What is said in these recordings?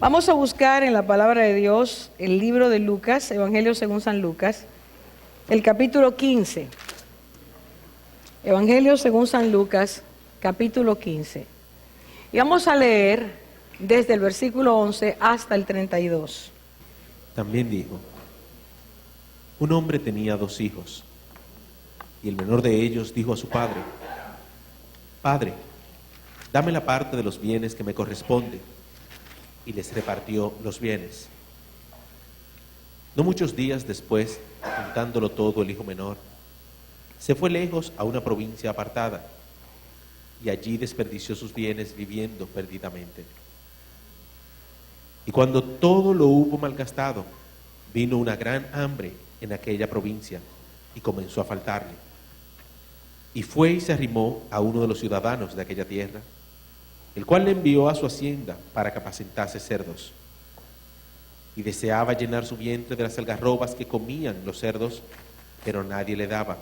Vamos a buscar en la palabra de Dios el libro de Lucas, Evangelio según San Lucas, el capítulo 15. Evangelio según San Lucas, capítulo 15. Y vamos a leer desde el versículo 11 hasta el 32. También dijo: un hombre tenía 2 hijos, y el menor de ellos dijo a su padre: Padre, dame la parte de los bienes que me corresponde. Y les repartió los bienes. No muchos días después, juntándolo todo el hijo menor, se fue lejos a una provincia apartada, y allí desperdició sus bienes viviendo perdidamente. Y cuando todo lo hubo malgastado, vino una gran hambre en aquella provincia, y comenzó a faltarle. Y fue y se arrimó a uno de los ciudadanos de aquella tierra, el cual le envió a su hacienda para que apacentase cerdos. Y deseaba llenar su vientre de las algarrobas que comían los cerdos, pero nadie le daba.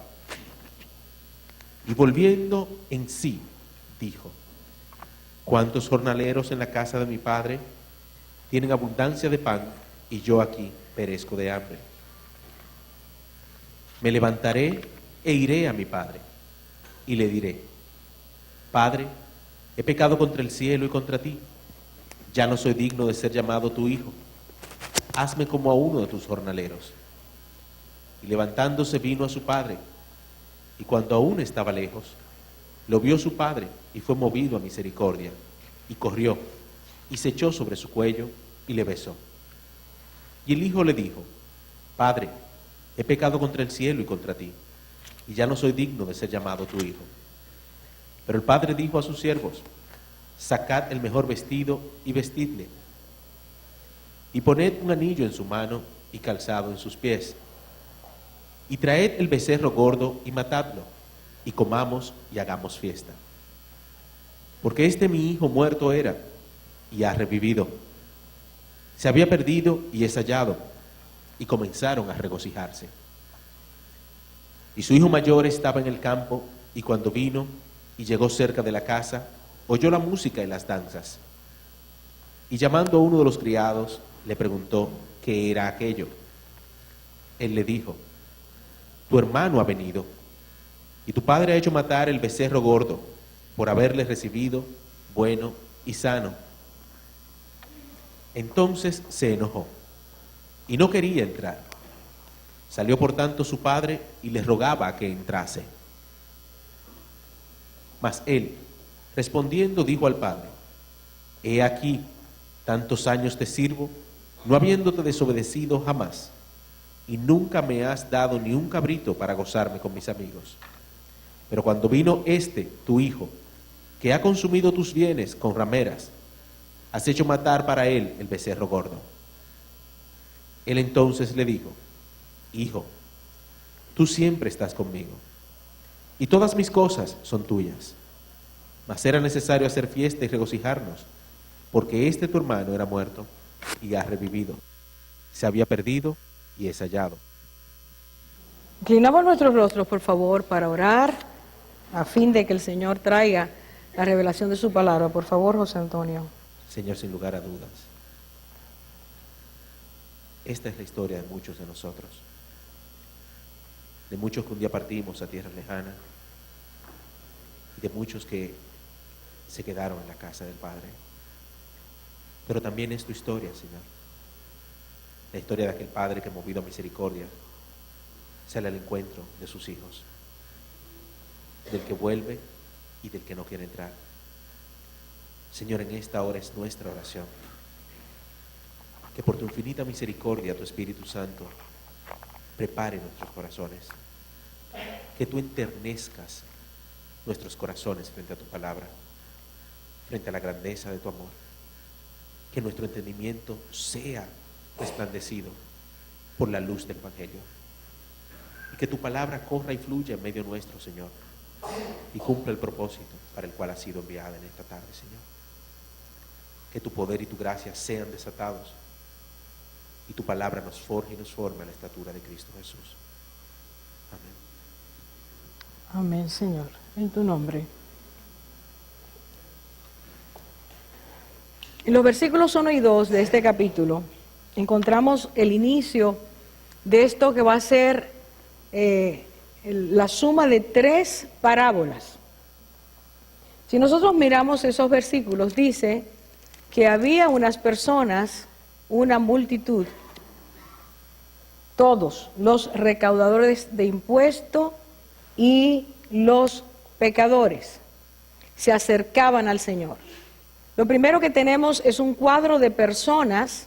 Y volviendo en sí, dijo: ¿cuántos jornaleros en la casa de mi padre tienen abundancia de pan, y yo aquí perezco de hambre? Me levantaré e iré a mi padre, y le diré: Padre, he pecado contra el cielo y contra ti. Ya no soy digno de ser llamado tu hijo. Hazme como a uno de tus jornaleros. Y levantándose vino a su padre, y cuando aún estaba lejos, lo vio su padre y fue movido a misericordia, y corrió, y se echó sobre su cuello, y le besó. Y el hijo le dijo: Padre, he pecado contra el cielo y contra ti, y ya no soy digno de ser llamado tu hijo. Pero el padre dijo a sus siervos: sacad el mejor vestido y vestidle, y poned un anillo en su mano y calzado en sus pies, y traed el becerro gordo y matadlo, y comamos y hagamos fiesta. Porque este mi hijo muerto era, y ha revivido. Se había perdido y es hallado, y comenzaron a regocijarse. Y su hijo mayor estaba en el campo, y cuando vino y llegó cerca de la casa, oyó la música y las danzas. Y llamando a uno de los criados, le preguntó qué era aquello. Él le dijo: tu hermano ha venido, y tu padre ha hecho matar el becerro gordo, por haberle recibido bueno y sano. Entonces se enojó, y no quería entrar. Salió por tanto su padre, y le rogaba que entrase. Mas él, respondiendo, dijo al padre: he aquí, tantos años te sirvo, no habiéndote desobedecido jamás, y nunca me has dado ni un cabrito para gozarme con mis amigos. Pero cuando vino tu hijo, que ha consumido tus bienes con rameras, has hecho matar para él el becerro gordo. Él entonces le dijo: hijo, tú siempre estás conmigo, y todas mis cosas son tuyas. Mas era necesario hacer fiesta y regocijarnos, porque tu hermano era muerto y ha revivido. Se había perdido y es hallado. Inclinamos nuestros rostros, por favor, para orar, a fin de que el Señor traiga la revelación de su palabra. Por favor, José Antonio. Señor, sin lugar a dudas, esta es la historia de muchos de nosotros, de muchos que un día partimos a tierras lejanas, y de muchos que se quedaron en la casa del Padre. Pero también es tu historia, Señor, la historia de aquel Padre que, movido a misericordia, sale al encuentro de sus hijos, del que vuelve y del que no quiere entrar. Señor, en esta hora es nuestra oración, que por tu infinita misericordia, tu Espíritu Santo prepare nuestros corazones, que tú enternezcas nuestros corazones frente a tu palabra, frente a la grandeza de tu amor, que nuestro entendimiento sea resplandecido por la luz del Evangelio, y que tu palabra corra y fluya en medio nuestro, Señor, y cumpla el propósito para el cual ha sido enviada en esta tarde, Señor. Que tu poder y tu gracia sean desatados, y tu palabra nos forje y nos forme a la estatura de Cristo Jesús. Amén. Amén, Señor, en tu nombre. En los versículos 1 y 2 de este capítulo encontramos el inicio de esto que va a ser la suma de 3 parábolas. Si nosotros miramos esos versículos, dice que había unas personas, una multitud, todos los recaudadores de impuestos y los pecadores se acercaban al Señor. Lo primero que tenemos es un cuadro de personas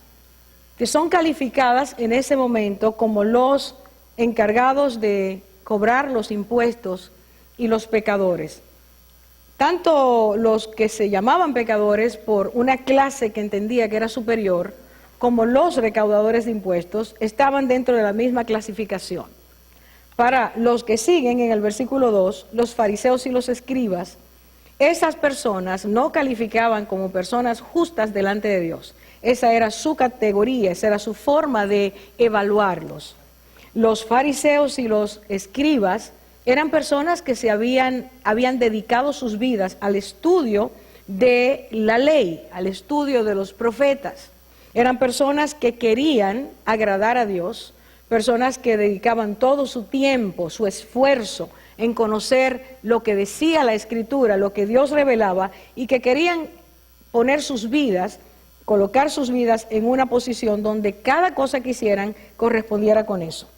que son calificadas en ese momento como los encargados de cobrar los impuestos y los pecadores. Tanto los que se llamaban pecadores por una clase que entendía que era superior, como los recaudadores de impuestos, estaban dentro de la misma clasificación. Para los que siguen en el versículo 2, los fariseos y los escribas, esas personas no calificaban como personas justas delante de Dios. Esa era su categoría, esa era su forma de evaluarlos. Los fariseos y los escribas eran personas que se habían dedicado sus vidas al estudio de la ley, al estudio de los profetas. Eran personas que querían agradar a Dios, personas que dedicaban todo su tiempo, su esfuerzo en conocer lo que decía la Escritura, lo que Dios revelaba, y que querían poner sus vidas, colocar sus vidas en una posición donde cada cosa que hicieran correspondiera con eso.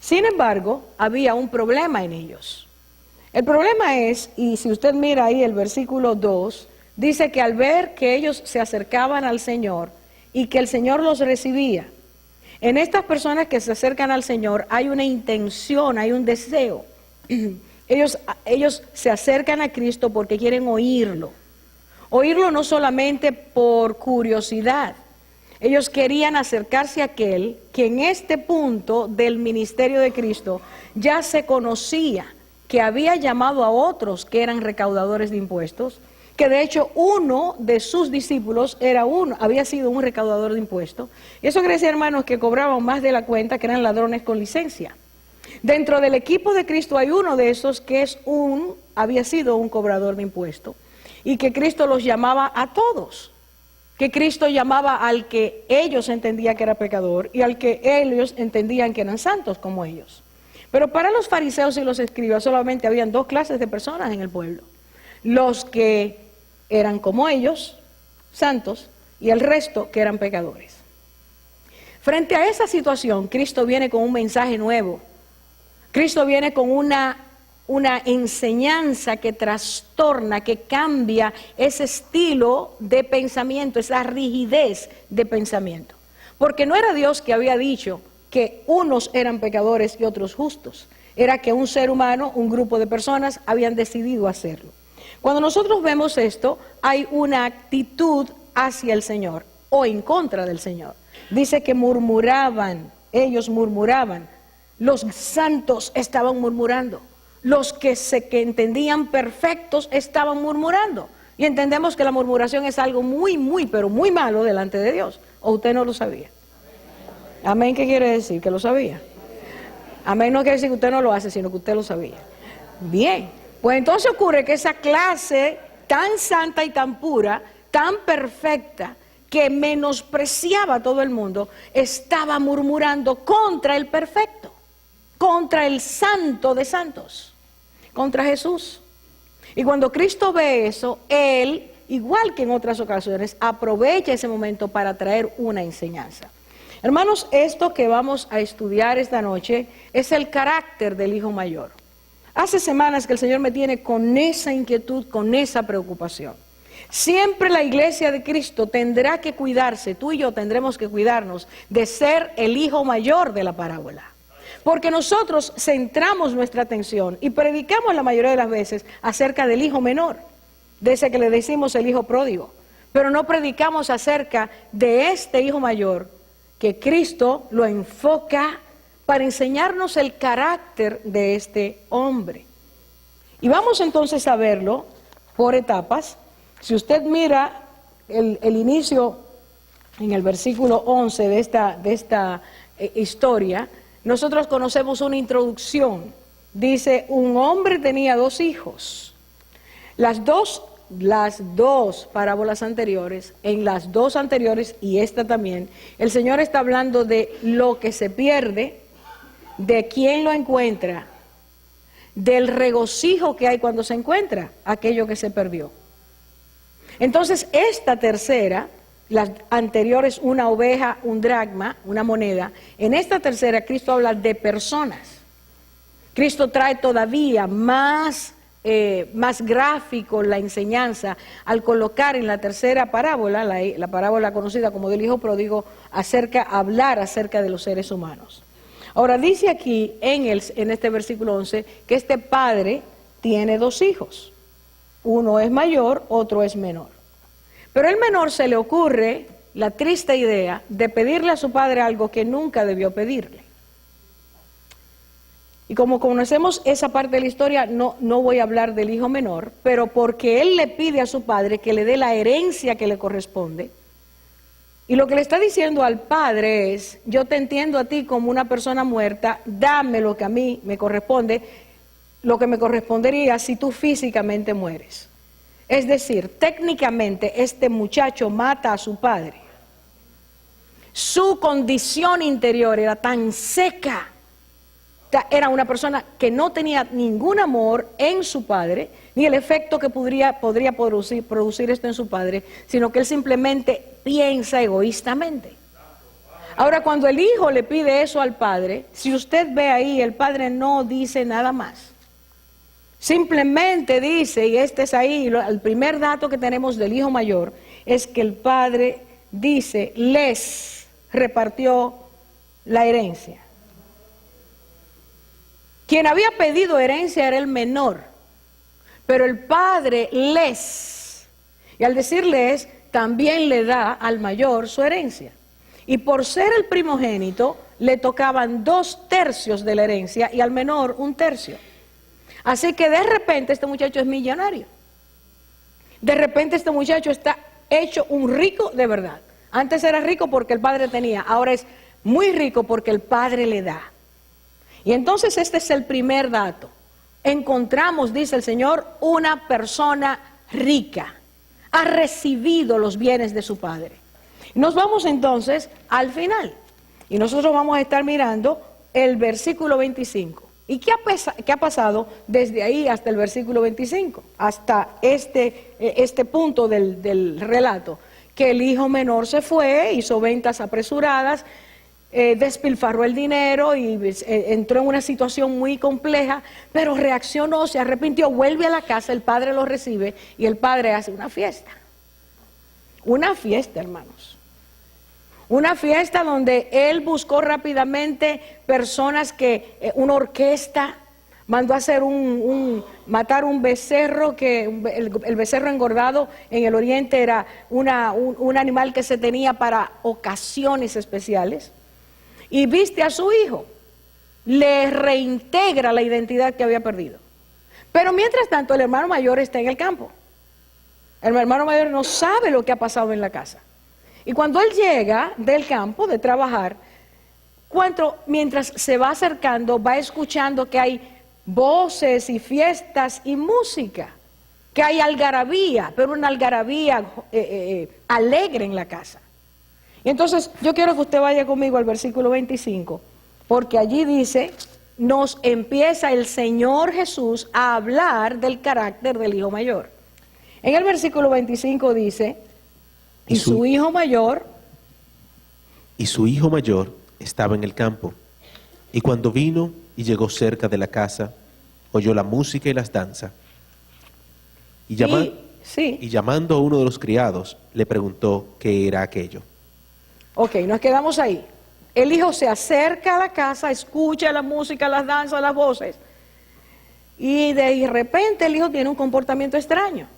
Sin embargo, había un problema en ellos. El problema es, y si usted mira ahí el versículo 2, dice que al ver que ellos se acercaban al Señor y que el Señor los recibía, en estas personas que se acercan al Señor hay una intención, hay un deseo. Ellos se acercan a Cristo porque quieren oírlo. Oírlo no solamente por curiosidad. Ellos querían acercarse a aquel que en este punto del ministerio de Cristo ya se conocía, que había llamado a otros que eran recaudadores de impuestos, que de hecho uno de sus discípulos había sido un recaudador de impuestos. Y eso quiere decir, hermanos, que cobraban más de la cuenta, que eran ladrones con licencia. Dentro del equipo de Cristo hay uno de esos que había sido un cobrador de impuestos, y que Cristo los llamaba a todos. Que Cristo llamaba al que ellos entendían que era pecador y al que ellos entendían que eran santos como ellos. Pero para los fariseos y los escribas solamente habían 2 clases de personas en el pueblo. Los que eran como ellos, santos, y el resto que eran pecadores. Frente a esa situación, Cristo viene con un mensaje nuevo. Cristo viene con una enseñanza que trastorna, que cambia ese estilo de pensamiento, esa rigidez de pensamiento. Porque no era Dios que había dicho que unos eran pecadores y otros justos. Era que un ser humano, un grupo de personas habían decidido hacerlo. Cuando nosotros vemos esto, hay una actitud hacia el Señor o en contra del Señor. Dice que murmuraban, ellos murmuraban. Los santos estaban murmurando. Los que entendían perfectos estaban murmurando. Y entendemos que la murmuración es algo muy, pero muy malo delante de Dios. ¿O usted no lo sabía? Amén, ¿qué quiere decir? Que lo sabía. Amén no quiere decir que usted no lo hace, sino que usted lo sabía. Bien, pues entonces ocurre que esa clase tan santa y tan pura, tan perfecta, que menospreciaba a todo el mundo, estaba murmurando contra el perfecto, contra el santo de santos, contra Jesús. Y cuando Cristo ve eso, Él, igual que en otras ocasiones, aprovecha ese momento para traer una enseñanza. Hermanos, esto que vamos a estudiar esta noche es el carácter del hijo mayor. Hace semanas que el Señor me tiene con esa inquietud, con esa preocupación. Siempre la iglesia de Cristo tendrá que cuidarse, tú y yo tendremos que cuidarnos de ser el hijo mayor de la parábola. Porque nosotros centramos nuestra atención y predicamos la mayoría de las veces acerca del hijo menor, de ese que le decimos el hijo pródigo. Pero no predicamos acerca de este hijo mayor, que Cristo lo enfoca para enseñarnos el carácter de este hombre. Y vamos entonces a verlo por etapas. Si usted mira el inicio en el versículo 11 de esta historia, nosotros conocemos una introducción. Dice, un hombre tenía 2 hijos. Las dos las dos parábolas anteriores, en las dos anteriores y esta también, el Señor está hablando de lo que se pierde, de quién lo encuentra, del regocijo que hay cuando se encuentra aquello que se perdió. Entonces, esta tercera, las anteriores, una oveja, un dracma, una moneda, en esta tercera Cristo habla de personas. Cristo trae todavía más gráfico la enseñanza al colocar en la tercera parábola, la parábola conocida como del hijo pródigo, hablar acerca de los seres humanos. Ahora dice aquí en este versículo 11 que este padre tiene dos hijos. Uno es mayor, otro es menor. Pero al menor se le ocurre la triste idea de pedirle a su padre algo que nunca debió pedirle. Y como conocemos esa parte de la historia, no voy a hablar del hijo menor, pero porque él le pide a su padre que le dé la herencia que le corresponde. Y lo que le está diciendo al padre es: yo te entiendo a ti como una persona muerta, dame lo que a mí me corresponde, lo que me correspondería si tú físicamente mueres. Es decir, técnicamente este muchacho mata a su padre. Su condición interior era tan seca, era una persona que no tenía ningún amor en su padre, ni el efecto que podría producir esto en su padre, sino que él simplemente piensa egoístamente. Ahora, cuando el hijo le pide eso al padre, si usted ve ahí, el padre no dice nada más. Simplemente dice, y este es ahí, el primer dato que tenemos del hijo mayor, es que el padre dice, les repartió la herencia. Quien había pedido herencia era el menor, pero el padre les, y al decir les, también le da al mayor su herencia. Y por ser el primogénito, le tocaban 2/3 de la herencia y al menor 1/3. Así que de repente este muchacho es millonario. De repente este muchacho está hecho un rico de verdad. Antes era rico porque el padre tenía, ahora es muy rico porque el padre le da. Y entonces este es el primer dato. Encontramos, dice el Señor, una persona rica. Ha recibido los bienes de su padre. Nos vamos entonces al final. Y nosotros vamos a estar mirando el versículo 25. ¿Y qué ha pasado desde ahí hasta el versículo 25? Hasta este punto del relato. Que el hijo menor se fue, hizo ventas apresuradas, despilfarró el dinero y entró en una situación muy compleja, pero reaccionó, se arrepintió, vuelve a la casa, el padre lo recibe y el padre hace una fiesta. Una fiesta, hermanos. Una fiesta donde él buscó rápidamente personas una orquesta, mandó a hacer matar un becerro, que el becerro engordado en el oriente era un animal que se tenía para ocasiones especiales. Y viste a su hijo, le reintegra la identidad que había perdido. Pero mientras tanto el hermano mayor está en el campo. El hermano mayor no sabe lo que ha pasado en la casa. Y cuando él llega del campo, de trabajar, mientras se va acercando, va escuchando que hay voces y fiestas y música, que hay algarabía, pero una algarabía alegre en la casa. Y entonces yo quiero que usted vaya conmigo al versículo 25, porque allí dice, nos empieza el Señor Jesús a hablar del carácter del hijo mayor. En el versículo 25 dice, y su hijo mayor estaba en el campo, y cuando vino y llegó cerca de la casa, oyó la música y las danzas, y llamando a uno de los criados, le preguntó qué era aquello. Ok, nos quedamos ahí. El hijo se acerca a la casa, escucha la música, las danzas, las voces, y de repente el hijo tiene un comportamiento extraño.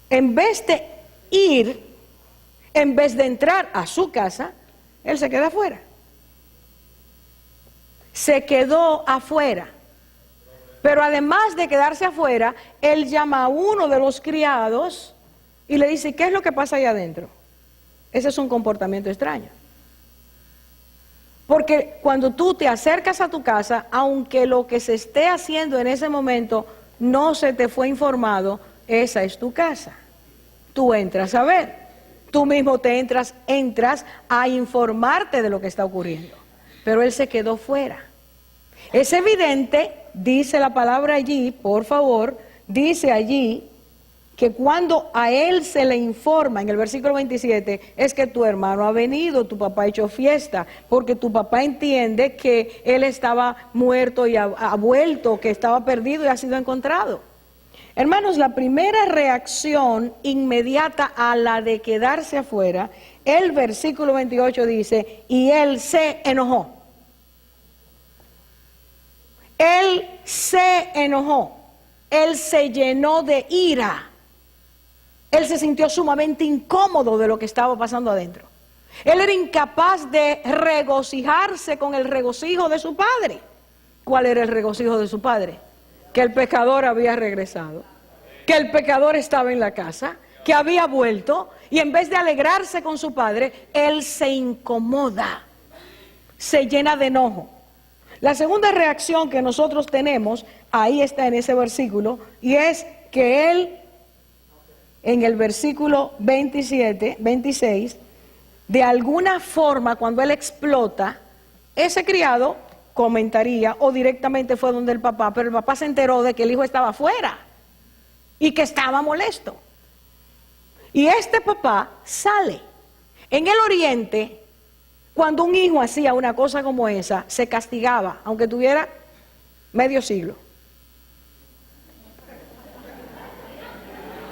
En vez de entrar a su casa, él se queda afuera. Se quedó afuera. Pero además de quedarse afuera, él llama a uno de los criados y le dice, ¿qué es lo que pasa ahí adentro? Ese es un comportamiento extraño. Porque cuando tú te acercas a tu casa, aunque lo que se esté haciendo en ese momento no se te fue informado, esa es tu casa. Tú entras a ver, tú mismo te entras a informarte de lo que está ocurriendo. Pero él se quedó fuera. Es evidente, dice la palabra allí, por favor, dice allí que cuando a él se le informa, en el versículo 27, es que tu hermano ha venido, tu papá ha hecho fiesta, porque tu papá entiende que él estaba muerto y ha vuelto, que estaba perdido y ha sido encontrado. Hermanos, la primera reacción inmediata a la de quedarse afuera, el versículo 28 dice, y él se enojó. Él se enojó, él se llenó de ira, él se sintió sumamente incómodo de lo que estaba pasando adentro. Él era incapaz de regocijarse con el regocijo de su padre. ¿Cuál era el regocijo de su padre? Que el pecador había regresado, que el pecador estaba en la casa, que había vuelto, y en vez de alegrarse con su padre, él se incomoda, se llena de enojo. La segunda reacción que nosotros tenemos, ahí está en ese versículo, y es que él, en el versículo 26, de alguna forma, cuando él explota, ese criado comentaría, o directamente fue donde el papá, pero el papá se enteró de que el hijo estaba afuera y que estaba molesto. Y este papá sale. En el oriente, cuando un hijo hacía una cosa como esa, se castigaba, aunque tuviera medio siglo.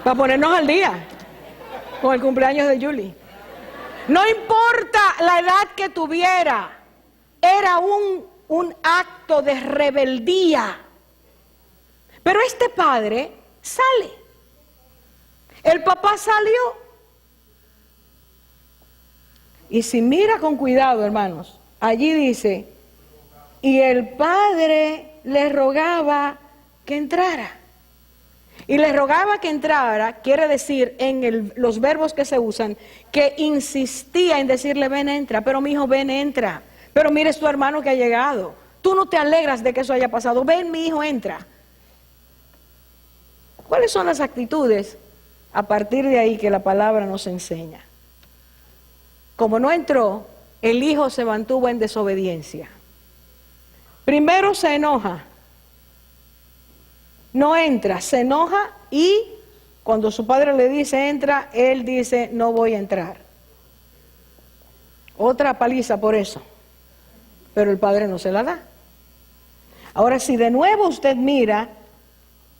Para ponernos al día con el cumpleaños de Julie. No importa la edad que tuviera, era un acto de rebeldía. Pero este padre sale. El papá salió. Y si mira con cuidado, hermanos, allí dice, y el padre le rogaba que entrara. Y le rogaba que entrara, quiere decir en los verbos que se usan, que insistía en decirle, ven, entra, pero mi hijo, ven, entra. Pero mire, es tu hermano que ha llegado. Tú no te alegras de que eso haya pasado. Ven, mi hijo, entra. ¿Cuáles son las actitudes a partir de ahí que la palabra nos enseña? Como no entró, el hijo se mantuvo en desobediencia. Primero se enoja. No entra, se enoja y cuando su padre le dice entra, él dice no voy a entrar. Otra paliza por eso. Pero el padre no se la da. Ahora, si de nuevo usted mira,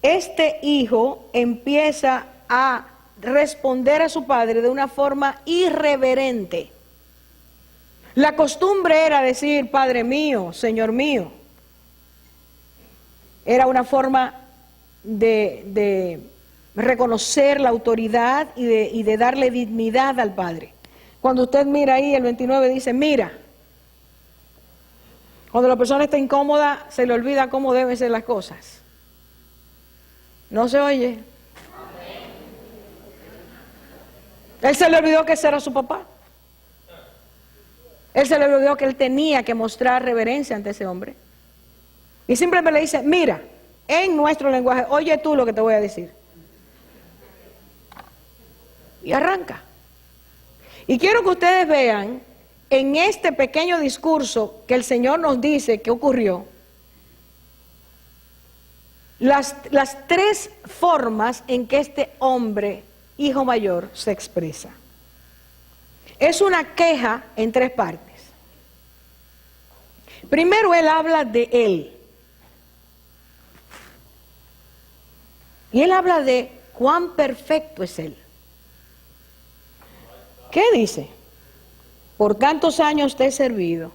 este hijo empieza a responder a su padre de una forma irreverente. La costumbre era decir, Padre mío, Señor mío. Era una forma de reconocer la autoridad y de darle dignidad al padre. Cuando usted mira ahí, el 29 dice, mira. Cuando la persona está incómoda, se le olvida cómo deben ser las cosas. ¿No se oye? Él se le olvidó que ese era su papá. Él se le olvidó que él tenía que mostrar reverencia ante ese hombre. Y simplemente le dice, mira, en nuestro lenguaje, oye tú lo que te voy a decir. Y arranca. Y quiero que ustedes vean en este pequeño discurso que el Señor nos dice que ocurrió, las tres formas en que este hombre, hijo mayor, se expresa. Es una queja en tres partes. Primero él habla de él. Y él habla de cuán perfecto es él. ¿Qué dice? Por tantos años te he servido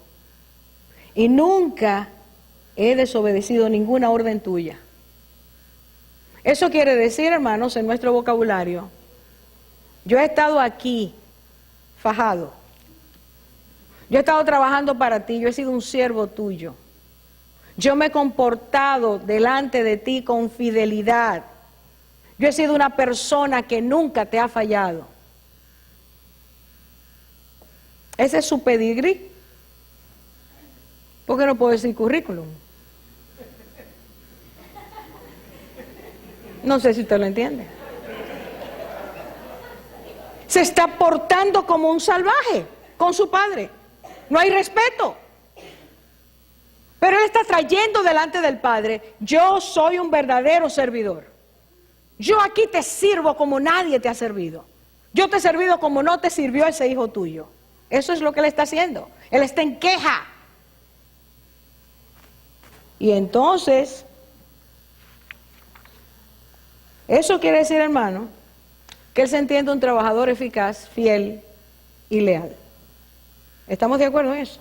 y nunca he desobedecido ninguna orden tuya. Eso quiere decir, hermanos, en nuestro vocabulario, yo he estado aquí, fajado. Yo he estado trabajando para ti, yo he sido un siervo tuyo. Yo me he comportado delante de ti con fidelidad. Yo he sido una persona que nunca te ha fallado. Ese es su pedigrí. ¿Por qué no puedo decir currículum? No sé si usted lo entiende. Se está portando como un salvaje con su padre. No hay respeto. Pero él está trayendo delante del Padre: yo soy un verdadero servidor. Yo aquí te sirvo como nadie te ha servido. Yo te he servido como no te sirvió ese hijo tuyo. Eso es lo que él está haciendo. Él está en queja. Y entonces, eso quiere decir, hermano, que él se entiende un trabajador eficaz, fiel y leal. ¿Estamos de acuerdo en eso?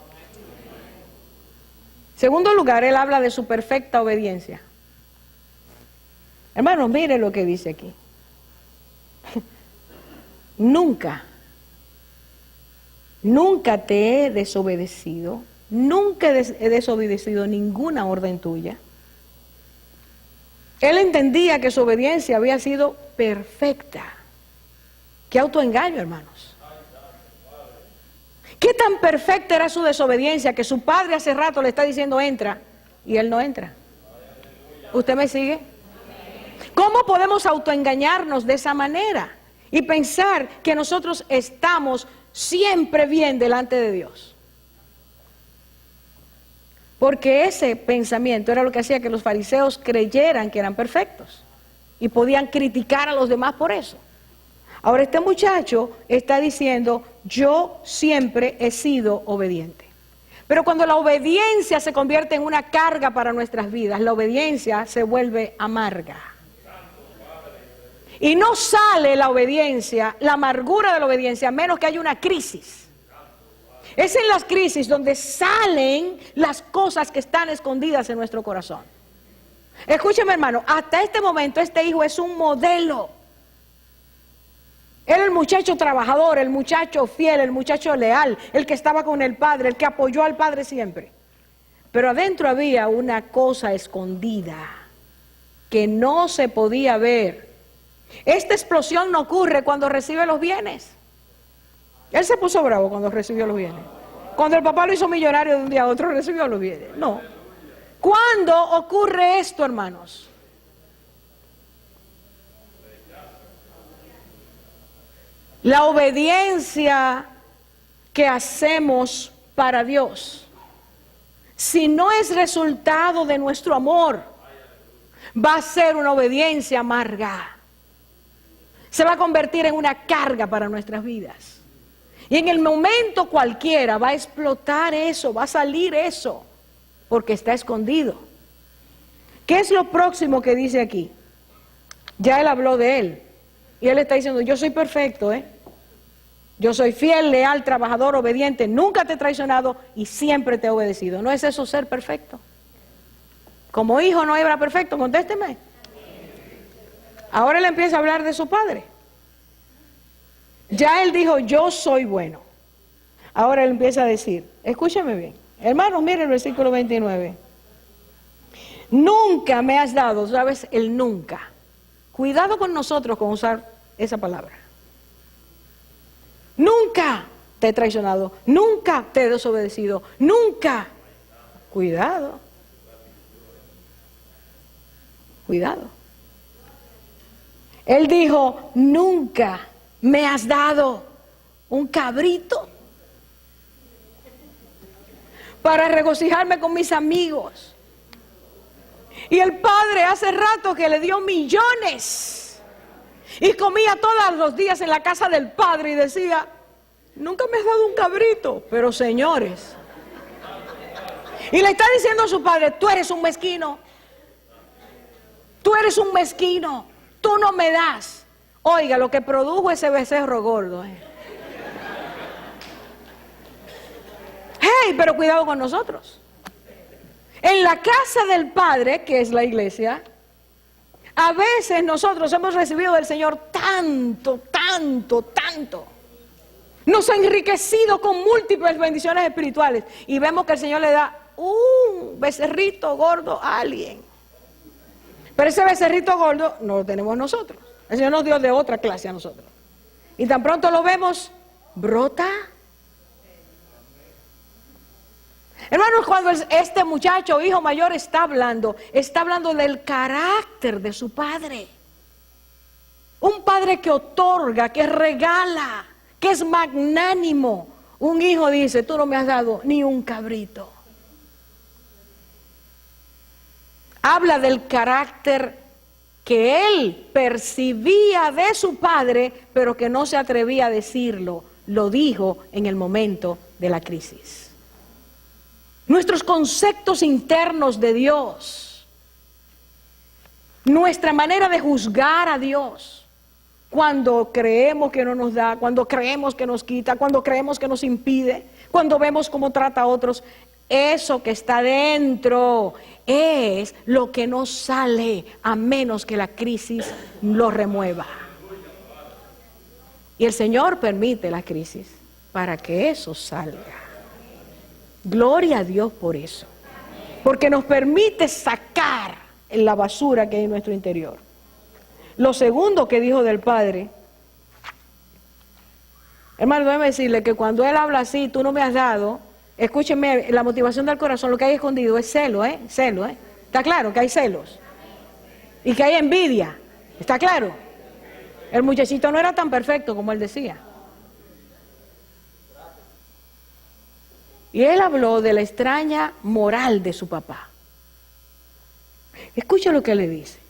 Segundo lugar, él habla de su perfecta obediencia. Hermanos, mire lo que dice aquí. Nunca te he desobedecido, nunca he desobedecido ninguna orden tuya. Él entendía que su obediencia había sido perfecta. Qué autoengaño, hermanos. Qué tan perfecta era su desobediencia que su padre hace rato le está diciendo entra y él no entra. ¿Usted me sigue? ¿Cómo podemos autoengañarnos de esa manera y pensar que nosotros estamos siempre bien delante de Dios? Porque ese pensamiento era lo que hacía que los fariseos creyeran que eran perfectos y podían criticar a los demás por eso. Ahora este muchacho está diciendo: yo siempre he sido obediente. Pero cuando la obediencia se convierte en una carga para nuestras vidas, la obediencia se vuelve amarga. Y no sale la obediencia, la amargura de la obediencia, a menos que haya una crisis. Es en las crisis donde salen las cosas que están escondidas en nuestro corazón. Escúcheme, hermano, hasta este momento este hijo es un modelo. Era el muchacho trabajador, el muchacho fiel, el muchacho leal, el que estaba con el padre, el que apoyó al padre siempre. Pero adentro había una cosa escondida que no se podía ver. Esta explosión no ocurre cuando recibe los bienes. Él se puso bravo cuando recibió los bienes. Cuando el papá lo hizo millonario de un día a otro, recibió los bienes. No. ¿Cuándo ocurre esto, hermanos? La obediencia que hacemos para Dios, si no es resultado de nuestro amor, va a ser una obediencia amarga. Se va a convertir en una carga para nuestras vidas. Y en el momento cualquiera va a explotar eso, va a salir eso, porque está escondido. ¿Qué es lo próximo que dice aquí? Ya él habló de él. Y él está diciendo: yo soy perfecto, yo soy fiel, leal, trabajador, obediente, nunca te he traicionado y siempre te he obedecido. ¿No es eso ser perfecto? Como hijo no era perfecto, contésteme. Ahora él empieza a hablar de su padre. Ya él dijo: yo soy bueno. Ahora él empieza a decir, escúchame bien, hermanos, miren el versículo 29. Nunca me has dado, ¿sabes? El nunca. Cuidado con nosotros con usar esa palabra. Nunca te he traicionado, nunca te he desobedecido, nunca. Cuidado. Cuidado. Él dijo: nunca me has dado un cabrito para regocijarme con mis amigos. Y el padre hace rato que le dio millones. Y comía todos los días en la casa del padre y decía: nunca me has dado un cabrito. Pero señores, y le está diciendo a su padre: tú eres un mezquino. Tú eres un mezquino. Tú no me das. Oiga, lo que produjo ese becerro gordo. Hey, pero cuidado con nosotros. En la casa del Padre, que es la iglesia, a veces nosotros hemos recibido del Señor tanto, tanto, tanto. Nos ha enriquecido con múltiples bendiciones espirituales. Y vemos que el Señor le da un becerrito gordo a alguien. Pero ese becerrito gordo no lo tenemos nosotros. El Señor nos dio de otra clase a nosotros. Y tan pronto lo vemos, brota. Hermanos, cuando este muchacho, hijo mayor, está hablando del carácter de su padre. Un padre que otorga, que regala, que es magnánimo. Un hijo dice, tú no me has dado ni un cabrito. Habla del carácter que él percibía de su padre, pero que no se atrevía a decirlo. Lo dijo en el momento de la crisis. Nuestros conceptos internos de Dios, nuestra manera de juzgar a Dios, cuando creemos que no nos da, cuando creemos que nos quita, cuando creemos que nos impide, cuando vemos cómo trata a otros, eso que está dentro es lo que no sale a menos que la crisis lo remueva. Y el Señor permite la crisis para que eso salga. Gloria a Dios por eso. Porque nos permite sacar la basura que hay en nuestro interior. Lo segundo que dijo del Padre, hermano, déjame decirle que cuando Él habla así, tú no me has dado, escúcheme, la motivación del corazón, lo que hay escondido es celo, celo, ¿está claro que hay celos? Y que hay envidia, ¿está claro? El muchachito no era tan perfecto como él decía. Y él habló de la extraña moral de su papá. Escucha lo que le dice.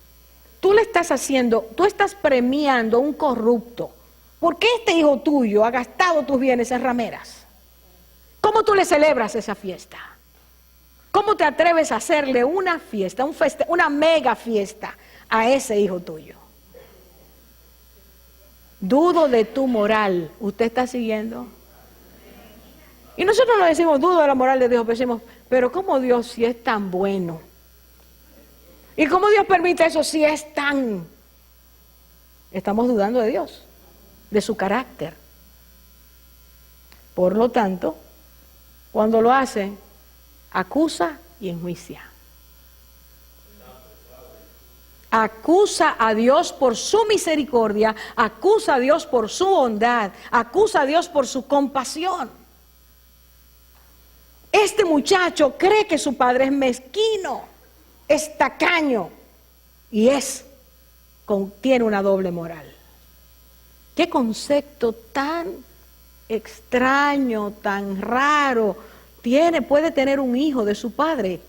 Tú le estás haciendo, tú estás premiando a un corrupto. ¿Por qué este hijo tuyo ha gastado tus bienes en rameras? ¿Cómo tú le celebras esa fiesta? ¿Cómo te atreves a hacerle una fiesta, una mega fiesta a ese hijo tuyo? Dudo de tu moral. ¿Usted está siguiendo? Y nosotros no decimos dudo de la moral de Dios, pero decimos, pero ¿cómo Dios si es tan bueno? ¿Y cómo Dios permite eso si es tan? Estamos dudando de Dios, de su carácter. Por lo tanto, cuando lo hace, acusa y enjuicia. Acusa a Dios por su misericordia, acusa a Dios por su bondad, acusa a Dios por su compasión. Este muchacho cree que su padre es mezquino, es tacaño y tiene una doble moral. Qué concepto tan extraño, tan raro puede tener un hijo de su padre,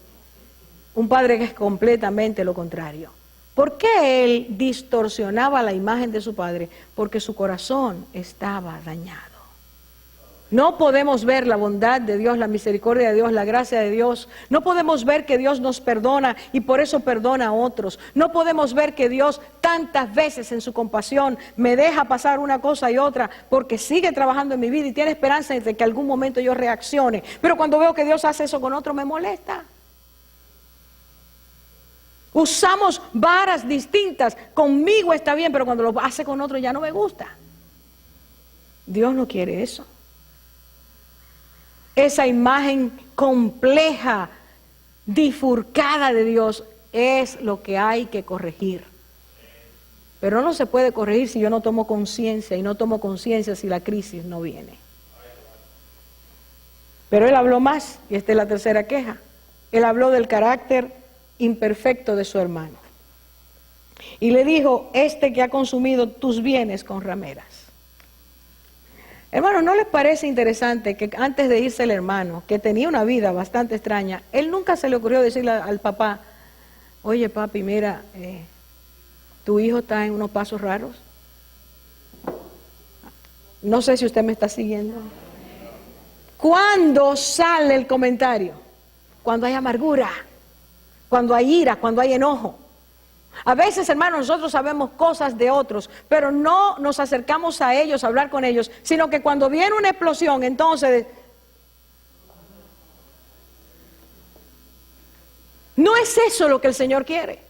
un padre que es completamente lo contrario. ¿Por qué él distorsionaba la imagen de su padre? Porque su corazón estaba dañado. No podemos ver la bondad de Dios, la misericordia de Dios, la gracia de Dios. No podemos ver que Dios nos perdona y por eso perdona a otros. No podemos ver que Dios tantas veces en su compasión me deja pasar una cosa y otra porque sigue trabajando en mi vida y tiene esperanza de que algún momento yo reaccione. Pero cuando veo que Dios hace eso con otro me molesta. Usamos varas distintas. Conmigo está bien, pero cuando lo hace con otro ya no me gusta. Dios no quiere eso. Esa imagen compleja, bifurcada de Dios es lo que hay que corregir. Pero no se puede corregir si yo no tomo conciencia y no tomo conciencia si la crisis no viene. Pero él habló más, y esta es la tercera queja. Él habló del carácter imperfecto de su hermano. Y le dijo, que ha consumido tus bienes con rameras. Hermano, ¿no les parece interesante que antes de irse el hermano, que tenía una vida bastante extraña, él nunca se le ocurrió decirle al papá, oye papi, mira, tu hijo está en unos pasos raros? No sé si usted me está siguiendo. ¿Cuándo sale el comentario? Cuando hay amargura, cuando hay ira, cuando hay enojo. A veces, hermanos, nosotros sabemos cosas de otros, pero no nos acercamos a ellos, a hablar con ellos, sino que cuando viene una explosión, entonces, no es eso lo que el Señor quiere.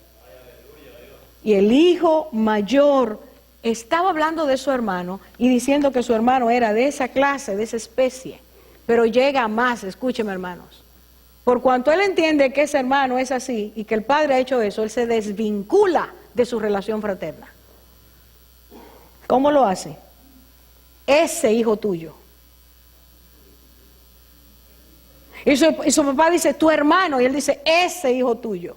Y el hijo mayor estaba hablando de su hermano y diciendo que su hermano era de esa clase, de esa especie, pero llega más, escúcheme hermanos. Por cuanto él entiende que ese hermano es así y que el padre ha hecho eso, él se desvincula de su relación fraterna. ¿Cómo lo hace? Ese hijo tuyo. Y su papá dice, tu hermano, y él dice, ese hijo tuyo.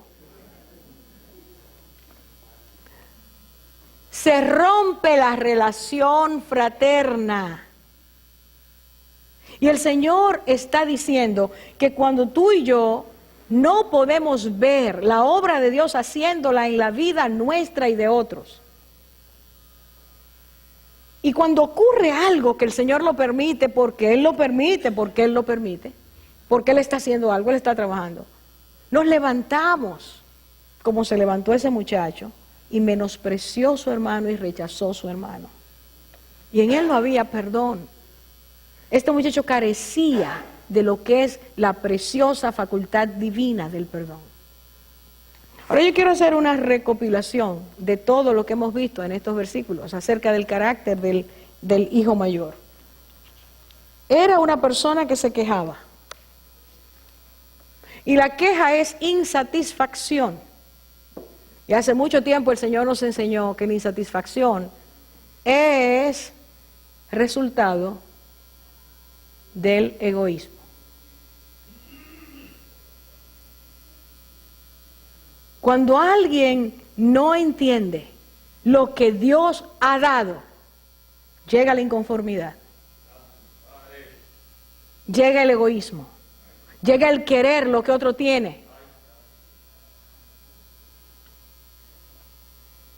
se rompe la relación fraterna. Y el Señor está diciendo que cuando tú y yo no podemos ver la obra de Dios haciéndola en la vida nuestra y de otros, y cuando ocurre algo que el Señor lo permite, porque Él lo permite, porque Él está haciendo algo, Él está trabajando, nos levantamos como se levantó ese muchacho y menospreció a su hermano y rechazó a su hermano. Y en él no había perdón. Este muchacho carecía de lo que es la preciosa facultad divina del perdón. Ahora yo quiero hacer una recopilación de todo lo que hemos visto en estos versículos acerca del carácter del hijo mayor. Era una persona que se quejaba. Y la queja es insatisfacción. Y hace mucho tiempo el Señor nos enseñó que la insatisfacción es resultado del egoísmo. Cuando alguien no entiende lo que Dios ha dado, llega la inconformidad, llega el egoísmo, llega el querer lo que otro tiene.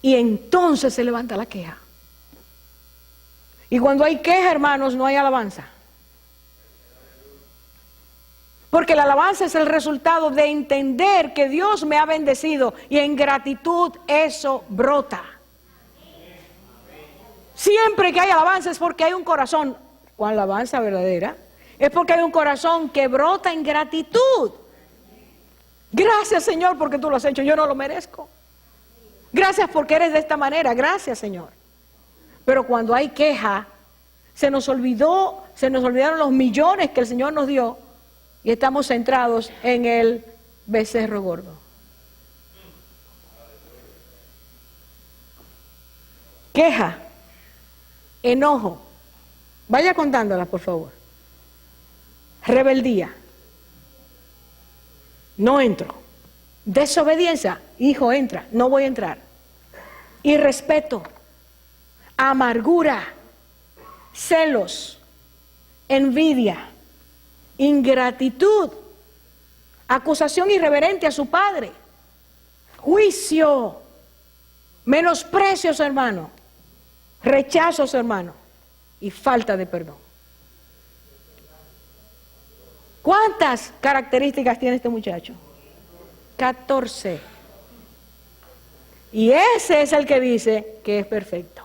Y entonces se levanta la queja. Y cuando hay queja, hermanos, no hay alabanza. Porque la alabanza es el resultado de entender que Dios me ha bendecido y en gratitud eso brota. Siempre que hay alabanza es porque hay un corazón, o alabanza verdadera, es porque hay un corazón que brota en gratitud. Gracias, Señor, porque tú lo has hecho, yo no lo merezco. Gracias porque eres de esta manera, gracias, Señor. Pero cuando hay queja, se nos olvidaron los millones que el Señor nos dio y estamos centrados en el becerro gordo. Queja, enojo, vaya contándolas por favor. Rebeldía, no entro. Desobediencia, hijo entra, no voy a entrar. Irrespeto, amargura, celos, envidia, ingratitud, acusación irreverente a su padre, juicio, menosprecio a su hermano, rechazo a su hermano y falta de perdón. ¿Cuántas características tiene este muchacho? 14. Y ese es el que dice que es perfecto.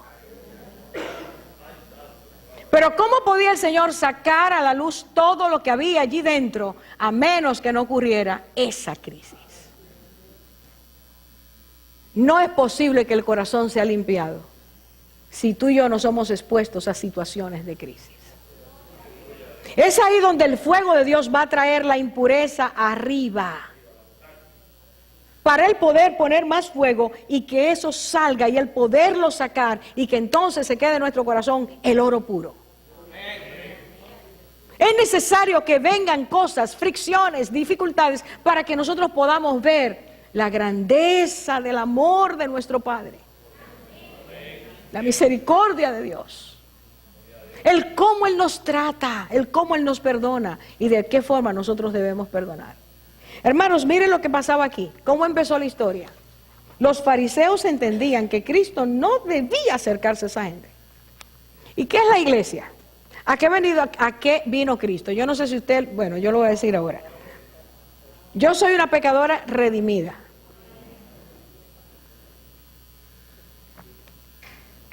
Pero ¿cómo podía el Señor sacar a la luz todo lo que había allí dentro a menos que no ocurriera esa crisis? No es posible que el corazón sea limpiado si tú y yo no somos expuestos a situaciones de crisis. Es ahí donde el fuego de Dios va a traer la impureza arriba, para él poder poner más fuego y que eso salga y el poderlo sacar y que entonces se quede en nuestro corazón el oro puro. Es necesario que vengan cosas, fricciones, dificultades para que nosotros podamos ver la grandeza del amor de nuestro Padre, la misericordia de Dios, el cómo Él nos trata, el cómo Él nos perdona y de qué forma nosotros debemos perdonar. Hermanos, miren lo que pasaba aquí, cómo empezó la historia. Los fariseos entendían que Cristo no debía acercarse a esa gente. ¿Y qué es la iglesia? ¿A qué vino Cristo? Yo no sé si usted, bueno, yo lo voy a decir ahora. Yo soy una pecadora redimida.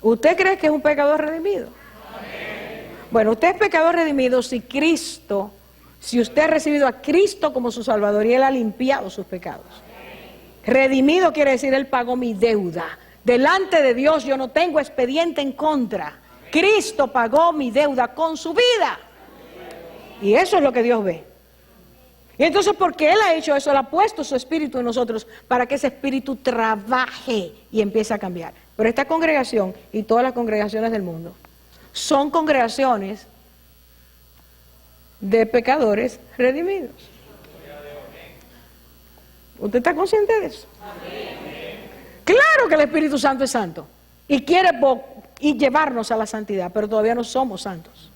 ¿Usted cree que es un pecador redimido? Bueno, usted es pecador redimido si usted ha recibido a Cristo como su Salvador y Él ha limpiado sus pecados. Redimido quiere decir Él pagó mi deuda. Delante de Dios yo no tengo expediente en contra. Cristo pagó mi deuda con su vida. Y eso es lo que Dios ve. Y entonces porque Él ha hecho eso, Él ha puesto su espíritu en nosotros para que ese espíritu trabaje y empiece a cambiar. Pero esta congregación y todas las congregaciones del mundo son congregaciones de pecadores redimidos. ¿Usted está consciente de eso? Claro que el Espíritu Santo es santo. y quiere y llevarnos a la santidad, pero todavía no somos santos.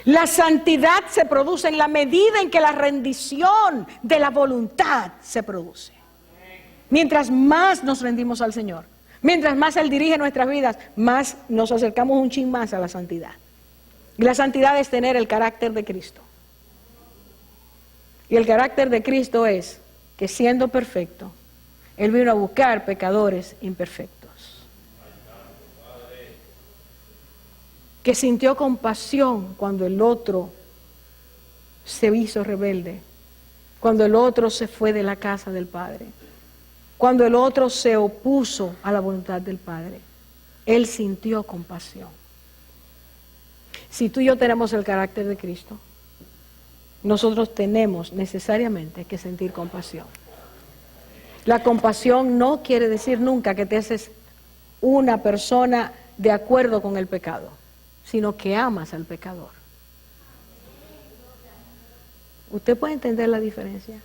La santidad se produce en la medida en que la rendición de la voluntad se produce. Mientras más nos rendimos al Señor, mientras más Él dirige nuestras vidas, más nos acercamos un chin más a la santidad. Y la santidad es tener el carácter de Cristo. Y el carácter de Cristo es que siendo perfecto, Él vino a buscar pecadores imperfectos. Que sintió compasión cuando el otro se hizo rebelde, cuando el otro se fue de la casa del Padre, cuando el otro se opuso a la voluntad del Padre. Él sintió compasión. Si tú y yo tenemos el carácter de Cristo, nosotros tenemos necesariamente que sentir compasión. La compasión no quiere decir nunca que te haces una persona de acuerdo con el pecado, sino que amas al pecador. ¿Usted puede entender la diferencia?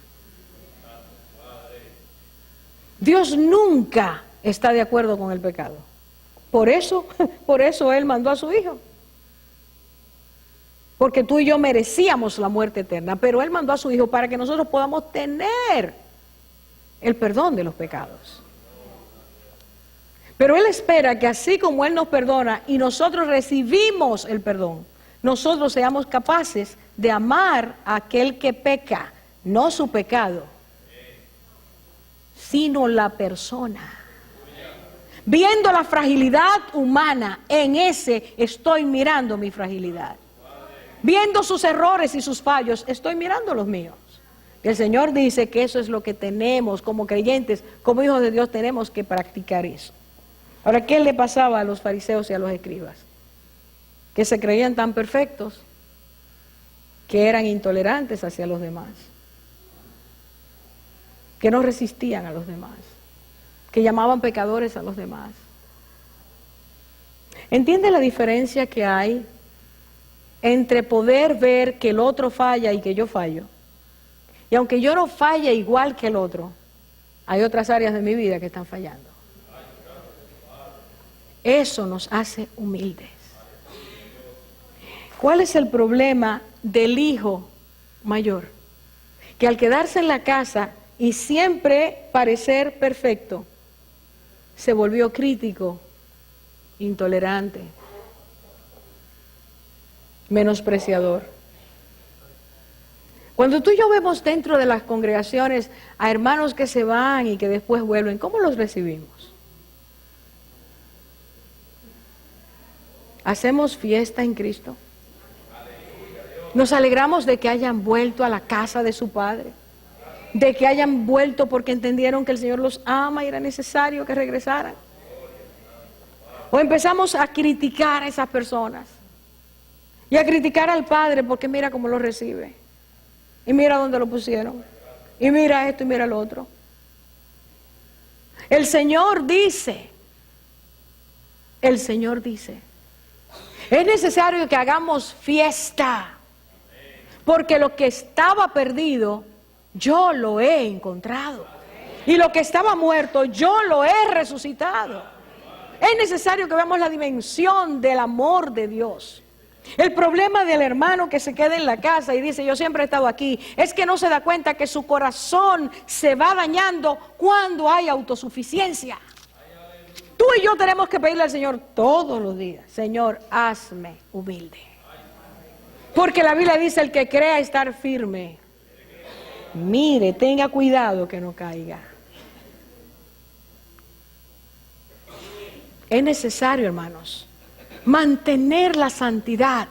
Dios nunca está de acuerdo con el pecado. Por eso Él mandó a su Hijo. Porque tú y yo merecíamos la muerte eterna, pero Él mandó a su Hijo para que nosotros podamos tener el perdón de los pecados. Pero Él espera que así como Él nos perdona y nosotros recibimos el perdón, nosotros seamos capaces de amar a aquel que peca, no su pecado, sino la persona. Viendo la fragilidad humana, en ese estoy mirando mi fragilidad. Viendo sus errores y sus fallos, estoy mirando los míos. El Señor dice que eso es lo que tenemos como creyentes, como hijos de Dios tenemos que practicar eso. Ahora, ¿qué le pasaba a los fariseos y a los escribas? Que se creían tan perfectos que eran intolerantes hacia los demás, que no resistían a los demás, que llamaban pecadores a los demás. ¿Entiende la diferencia que hay entre poder ver que el otro falla y que yo fallo? Y aunque yo no falle igual que el otro, hay otras áreas de mi vida que están fallando. Eso nos hace humildes. ¿Cuál es el problema del hijo mayor? Que al quedarse en la casa y siempre parecer perfecto, se volvió crítico, intolerante, menospreciador. Cuando tú y yo vemos dentro de las congregaciones a hermanos que se van y que después vuelven, ¿cómo los recibimos? ¿Hacemos fiesta en Cristo? ¿Nos alegramos de que hayan vuelto a la casa de su Padre? ¿De que hayan vuelto porque entendieron que el Señor los ama y era necesario que regresaran? ¿O empezamos a criticar a esas personas? Y a criticar al Padre porque mira cómo lo recibe. Y mira dónde lo pusieron. Y mira esto y mira lo otro. El Señor dice, es necesario que hagamos fiesta, porque lo que estaba perdido, yo lo he encontrado. Y lo que estaba muerto, yo lo he resucitado. Es necesario que veamos la dimensión del amor de Dios. El problema del hermano que se queda en la casa y dice, yo siempre he estado aquí, es que no se da cuenta que su corazón se va dañando cuando hay autosuficiencia. Tú y yo tenemos que pedirle al Señor todos los días, Señor, hazme humilde. Porque la Biblia dice, el que crea estar firme, mire, tenga cuidado que no caiga. Es necesario, hermanos, mantener la santidad,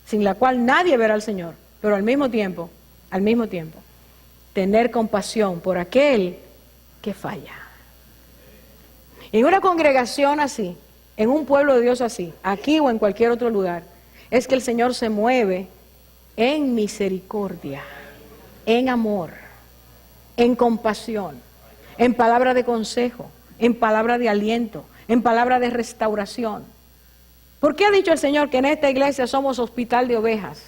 sin la cual nadie verá al Señor, pero al mismo tiempo, tener compasión por aquel que falla. En una congregación así, en un pueblo de Dios así, aquí o en cualquier otro lugar, es que el Señor se mueve en misericordia, en amor, en compasión, en palabra de consejo, en palabra de aliento, en palabra de restauración. ¿Por qué ha dicho el Señor que en esta iglesia somos hospital de ovejas?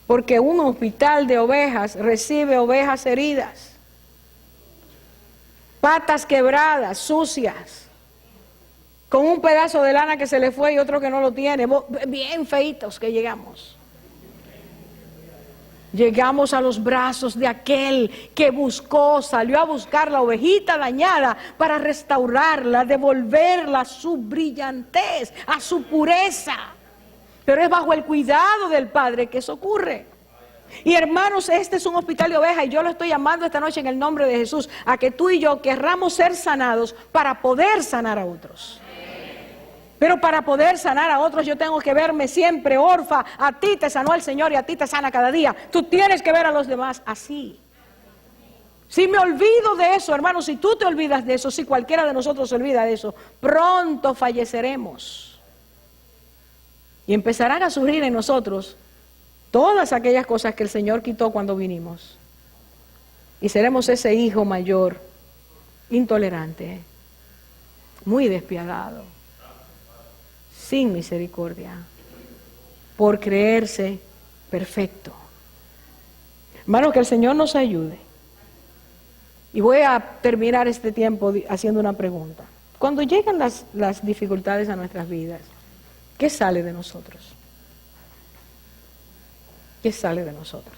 Porque un hospital de ovejas recibe ovejas heridas. patas quebradas, sucias, con un pedazo de lana que se le fue y otro que no lo tiene, bien feitos que llegamos. Llegamos a los brazos de aquel que buscó, salió a buscar la ovejita dañada para restaurarla, devolverla a su brillantez, a su pureza. Pero es bajo el cuidado del Padre que eso ocurre. Y hermanos, este es un hospital de ovejas y yo lo estoy llamando esta noche en el nombre de Jesús a que tú y yo querramos ser sanados para poder sanar a otros. Pero para poder sanar a otros yo tengo que verme siempre orfa. A ti te sanó el Señor y a ti te sana cada día. Tú tienes que ver a los demás así. Si me olvido de eso, hermanos, si tú te olvidas de eso, si cualquiera de nosotros se olvida de eso, pronto falleceremos. Y empezarán a surgir en nosotros todas aquellas cosas que el Señor quitó cuando vinimos. Y seremos ese hijo mayor, intolerante, muy despiadado, sin misericordia, por creerse perfecto. Hermanos, que el Señor nos ayude. Y voy a terminar este tiempo haciendo una pregunta. Cuando llegan las dificultades a nuestras vidas, ¿qué sale de nosotros? ¿Qué sale de nosotros?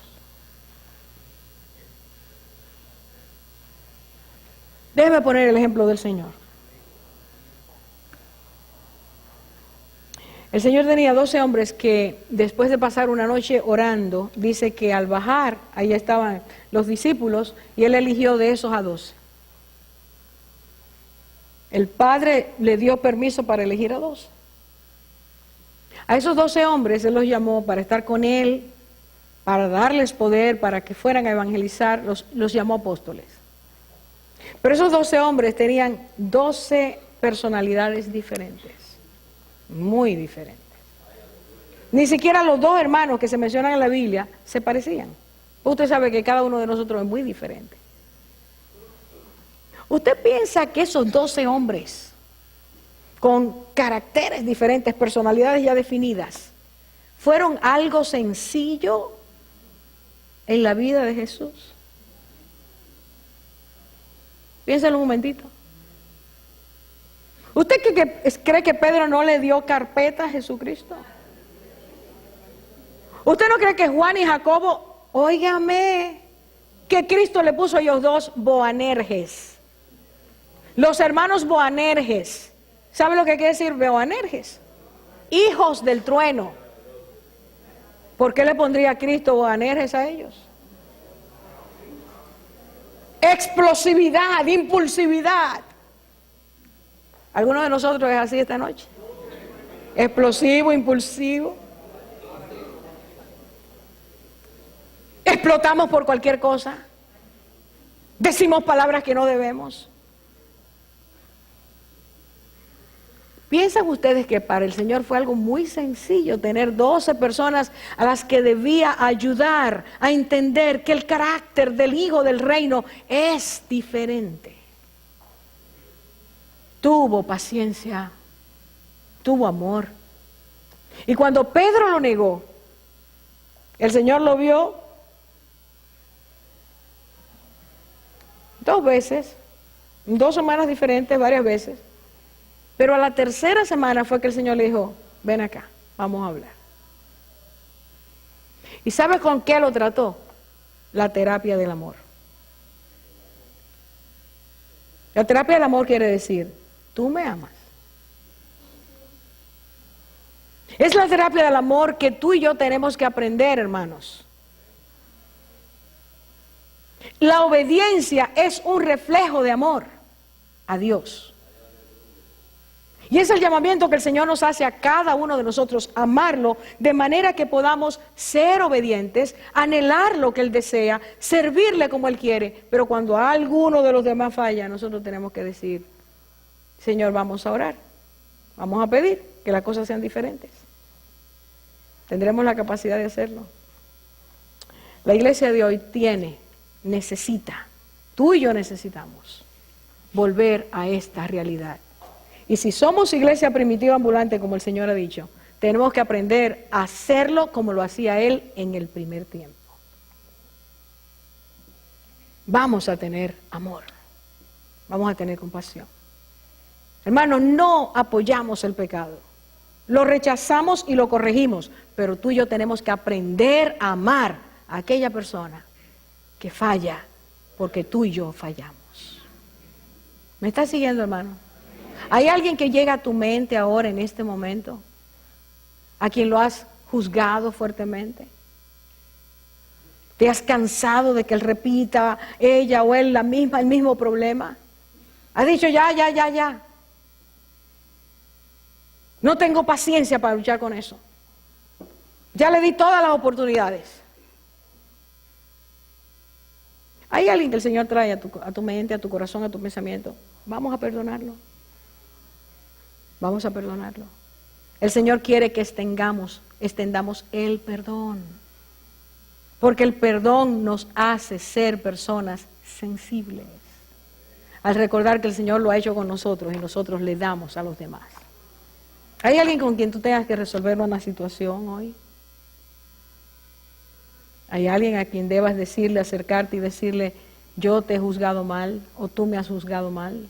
Déjeme poner el ejemplo del Señor. El Señor tenía 12 hombres que después de pasar una noche orando, dice que al bajar, ahí estaban los discípulos y Él eligió de esos a 12. El Padre le dio permiso para elegir a 12. A esos 12 hombres Él los llamó para estar con Él, para darles poder, para que fueran a evangelizar, los llamó apóstoles. Pero esos 12 hombres tenían 12 personalidades diferentes, muy diferentes. Ni siquiera los dos hermanos que se mencionan en la Biblia se parecían. Usted sabe que cada uno de nosotros es muy diferente. ¿Usted piensa que esos 12 hombres, con caracteres diferentes, personalidades ya definidas, fueron algo sencillo en la vida de Jesús? Piénsalo un momentito. ¿Usted cree que Pedro no le dio carpeta a Jesucristo? ¿Usted no cree que Juan y Jacobo, óigame, que Cristo le puso a ellos dos Boanerges? Los hermanos Boanerges. ¿Sabe lo que quiere decir Boanerges? Hijos del trueno. ¿Por qué le pondría Cristo Boanerges a ellos? Explosividad, impulsividad. ¿Alguno de nosotros es así esta noche? Explosivo, impulsivo. Explotamos por cualquier cosa. Decimos palabras que no debemos. ¿Piensan ustedes que para el Señor fue algo muy sencillo tener 12 personas a las que debía ayudar a entender que el carácter del Hijo del Reino es diferente? Tuvo paciencia, tuvo amor. Y cuando Pedro lo negó, el Señor lo vio 2 veces, en 2 semanas diferentes, varias veces. Pero a la tercera semana fue que el Señor le dijo, ven acá, vamos a hablar. ¿Y sabes con qué lo trató? La terapia del amor. La terapia del amor quiere decir, tú me amas. Es la terapia del amor que tú y yo tenemos que aprender, hermanos. La obediencia es un reflejo de amor a Dios. Y es el llamamiento que el Señor nos hace a cada uno de nosotros, amarlo de manera que podamos ser obedientes, anhelar lo que Él desea, servirle como Él quiere. Pero cuando alguno de los demás falla, nosotros tenemos que decir, Señor, vamos a orar, vamos a pedir que las cosas sean diferentes. Tendremos la capacidad de hacerlo. La iglesia de hoy necesita, tú y yo necesitamos volver a esta realidad. Y si somos iglesia primitiva ambulante, como el Señor ha dicho, tenemos que aprender a hacerlo como lo hacía Él en el primer tiempo. Vamos a tener amor. vamos a tener compasión. Hermanos, no apoyamos el pecado. Lo rechazamos y lo corregimos, pero tú y yo tenemos que aprender a amar a aquella persona que falla, porque tú y yo fallamos. ¿Me estás siguiendo, hermano? ¿Hay alguien que llega a tu mente ahora en este momento, a quien lo has juzgado fuertemente? ¿Te has cansado de que él repita, ella o él, el mismo problema? ¿Has dicho ya? No tengo paciencia para luchar con eso. Ya le di todas las oportunidades. ¿Hay alguien que el Señor trae a tu mente, a tu corazón, a tu pensamiento? Vamos a perdonarlo. Vamos a perdonarlo. El Señor quiere que extendamos el perdón. Porque el perdón nos hace ser personas sensibles. Al recordar que el Señor lo ha hecho con nosotros y nosotros le damos a los demás. ¿Hay alguien con quien tú tengas que resolver una situación hoy? ¿Hay alguien a quien debas decirle, acercarte y decirle, yo te he juzgado mal o tú me has juzgado mal?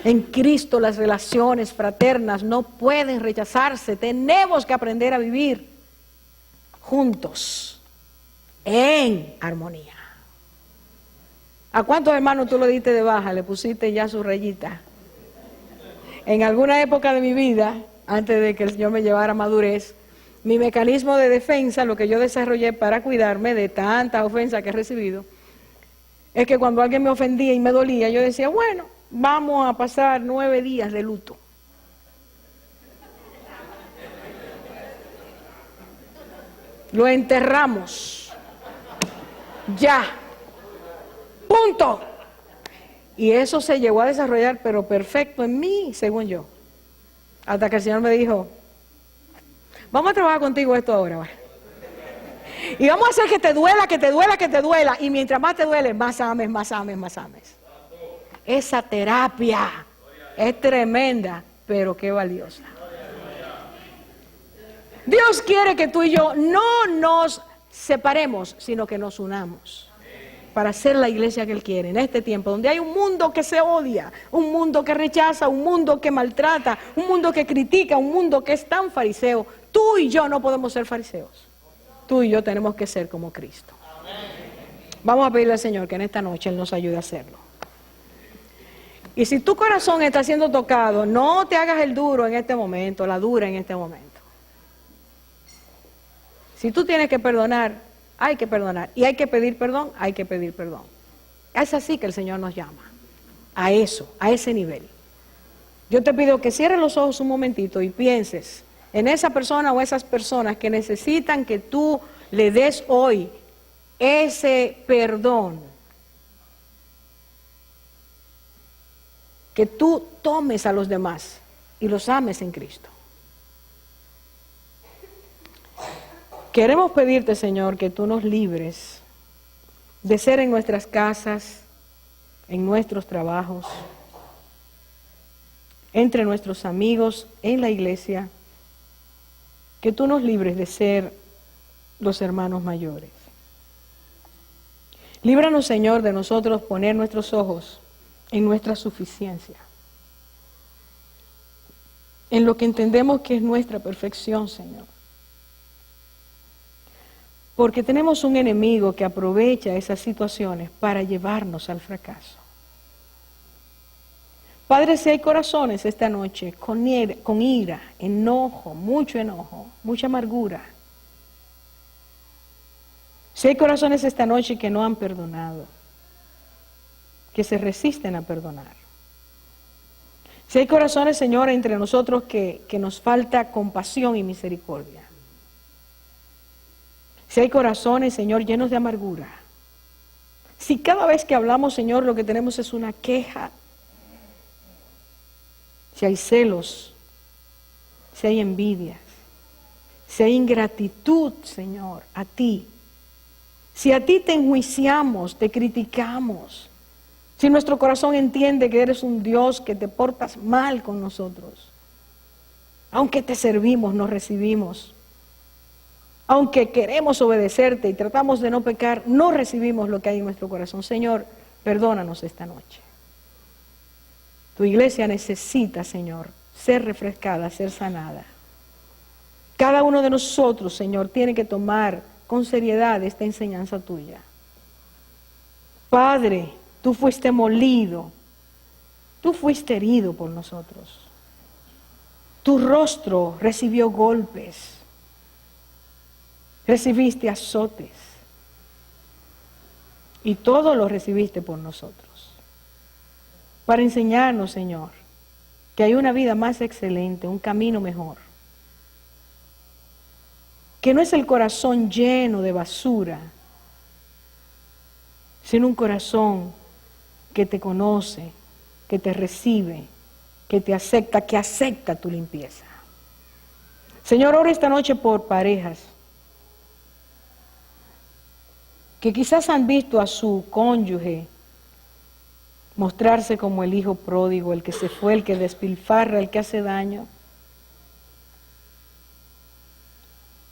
En Cristo las relaciones fraternas no pueden rechazarse. Tenemos que aprender a vivir juntos, en armonía. ¿A cuántos hermanos tú lo diste de baja? Le pusiste ya su rayita. En alguna época de mi vida, antes de que el Señor me llevara a madurez, mi mecanismo de defensa, lo que yo desarrollé para cuidarme de tantas ofensas que he recibido, es que cuando alguien me ofendía y me dolía, yo decía, bueno, vamos a pasar 9 días de luto. Lo enterramos. Ya. Punto. Y eso se llegó a desarrollar, pero perfecto en mí, según yo. Hasta que el Señor me dijo, vamos a trabajar contigo esto ahora, ¿vale? Y vamos a hacer que te duela, que te duela, que te duela. Y mientras más te duele, más ames, más ames, más ames. Esa terapia es tremenda, pero qué valiosa. Dios quiere que tú y yo no nos separemos, sino que nos unamos para ser la iglesia que Él quiere en este tiempo, donde hay un mundo que se odia, un mundo que rechaza, un mundo que maltrata, un mundo que critica, un mundo que es tan fariseo. Tú y yo no podemos ser fariseos. Tú y yo tenemos que ser como Cristo. Vamos a pedirle al Señor que en esta noche Él nos ayude a hacerlo. Y si tu corazón está siendo tocado, no te hagas el duro en este momento, la dura en este momento. Si tú tienes que perdonar, hay que perdonar. Y hay que pedir perdón, hay que pedir perdón. Es así que el Señor nos llama. A eso, a ese nivel. Yo te pido que cierres los ojos un momentito y pienses en esa persona o esas personas que necesitan que tú le des hoy ese perdón. Que tú tomes a los demás y los ames en Cristo. Queremos pedirte, Señor, que tú nos libres de ser en nuestras casas, en nuestros trabajos, entre nuestros amigos, en la iglesia, que tú nos libres de ser los hermanos mayores. Líbranos, Señor, de nosotros poner nuestros ojos en nuestra suficiencia, en lo que entendemos que es nuestra perfección, Señor. Porque tenemos un enemigo que aprovecha esas situaciones para llevarnos al fracaso. Padre, si hay corazones esta noche con ira, enojo, mucha amargura. Si hay corazones esta noche que no han perdonado, que se resisten a perdonar. Si hay corazones, Señor, entre nosotros que nos falta compasión y misericordia. Si hay corazones, Señor, llenos de amargura. Si cada vez que hablamos, Señor, lo que tenemos es una queja. Si hay celos, si hay envidias, si hay ingratitud, Señor, a ti. Si a ti te enjuiciamos, te criticamos. Si nuestro corazón entiende que eres un Dios que te portas mal con nosotros. Aunque te servimos, nos recibimos. Aunque queremos obedecerte y tratamos de no pecar, no recibimos lo que hay en nuestro corazón. Señor, perdónanos esta noche. Tu iglesia necesita, Señor, ser refrescada, ser sanada. Cada uno de nosotros, Señor, tiene que tomar con seriedad esta enseñanza tuya. Padre, tú fuiste molido, tú fuiste herido por nosotros. Tu rostro recibió golpes, recibiste azotes y todo lo recibiste por nosotros. Para enseñarnos, Señor, que hay una vida más excelente, un camino mejor. Que no es el corazón lleno de basura, sino un corazón que te conoce, que te recibe, que te acepta, que acepta tu limpieza. Señor, oro esta noche por parejas que quizás han visto a su cónyuge mostrarse como el hijo pródigo, el que se fue, el que despilfarra, el que hace daño.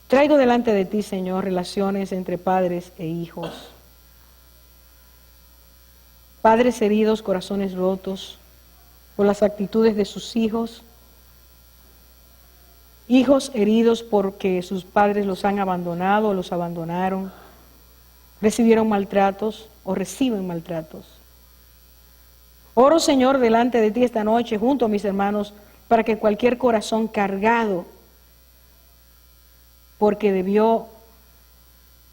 Traigo delante de ti, Señor, relaciones entre padres e hijos. Padres heridos, corazones rotos por las actitudes de sus hijos. Hijos heridos porque sus padres los han abandonado o los abandonaron. Recibieron maltratos o reciben maltratos. Oro, Señor, delante de ti esta noche, junto a mis hermanos, para que cualquier corazón cargado, porque debió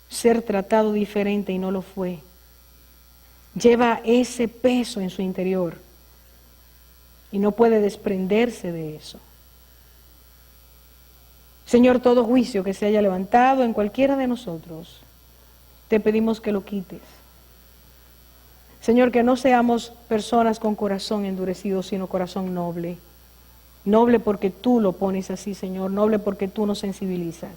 ser tratado diferente y no lo fue, lleva ese peso en su interior y no puede desprenderse de eso. Señor, todo juicio que se haya levantado en cualquiera de nosotros, te pedimos que lo quites. Señor, que no seamos personas con corazón endurecido, sino corazón noble. Noble porque tú lo pones así, Señor, noble porque tú nos sensibilizas.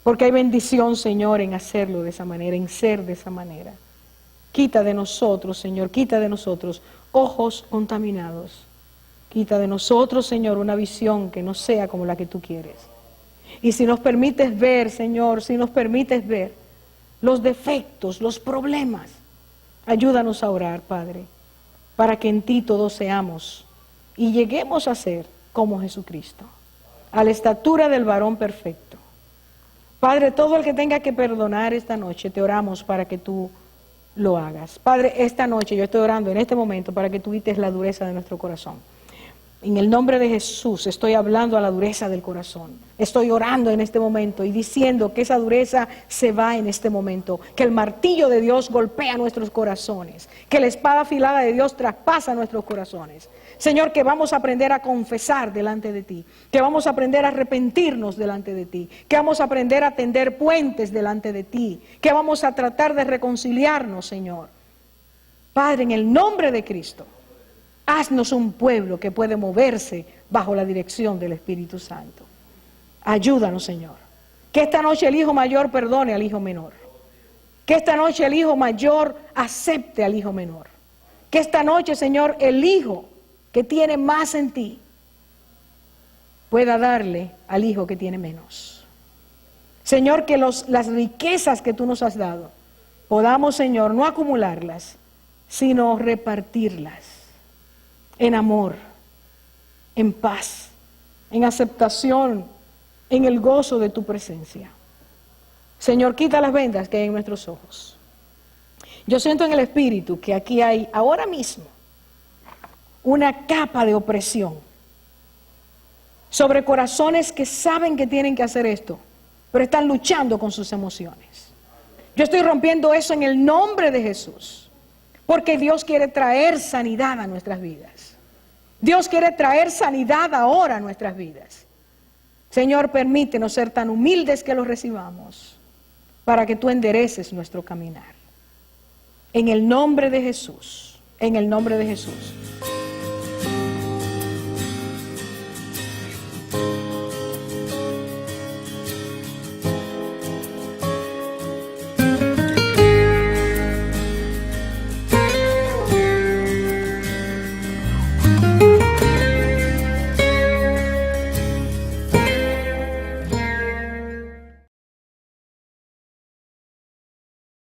Porque hay bendición, Señor, en hacerlo de esa manera, en ser de esa manera. Quita de nosotros, Señor, quita de nosotros ojos contaminados. Quita de nosotros, Señor, una visión que no sea como la que tú quieres. Y si nos permites ver, Señor, si nos permites ver los defectos, los problemas, ayúdanos a orar, Padre, para que en ti todos seamos y lleguemos a ser como Jesucristo, a la estatura del varón perfecto. Padre, todo el que tenga que perdonar esta noche, te oramos para que tú lo hagas. Padre, esta noche yo estoy orando en este momento para que tú quites la dureza de nuestro corazón. En el nombre de Jesús estoy hablando a la dureza del corazón. Estoy orando en este momento y diciendo que esa dureza se va en este momento. Que el martillo de Dios golpea nuestros corazones. Que la espada afilada de Dios traspasa nuestros corazones. Señor, que vamos a aprender a confesar delante de ti. Que vamos a aprender a arrepentirnos delante de ti. Que vamos a aprender a tender puentes delante de ti. Que vamos a tratar de reconciliarnos, Señor. Padre, en el nombre de Cristo, haznos un pueblo que puede moverse bajo la dirección del Espíritu Santo. Ayúdanos, Señor. Que esta noche el hijo mayor perdone al hijo menor. Que esta noche el hijo mayor acepte al hijo menor. Que esta noche, Señor, el hijo que tiene más en ti pueda darle al hijo que tiene menos. Señor, que las riquezas que tú nos has dado, podamos, Señor, no acumularlas, sino repartirlas. En amor, en paz, en aceptación, en el gozo de tu presencia. Señor, quita las vendas que hay en nuestros ojos. Yo siento en el Espíritu que aquí hay ahora mismo una capa de opresión sobre corazones que saben que tienen que hacer esto, pero están luchando con sus emociones. Yo estoy rompiendo eso en el nombre de Jesús, porque Dios quiere traer sanidad a nuestras vidas. Dios quiere traer sanidad ahora a nuestras vidas. Señor, permítenos ser tan humildes que lo recibamos para que tú endereces nuestro caminar. En el nombre de Jesús, en el nombre de Jesús.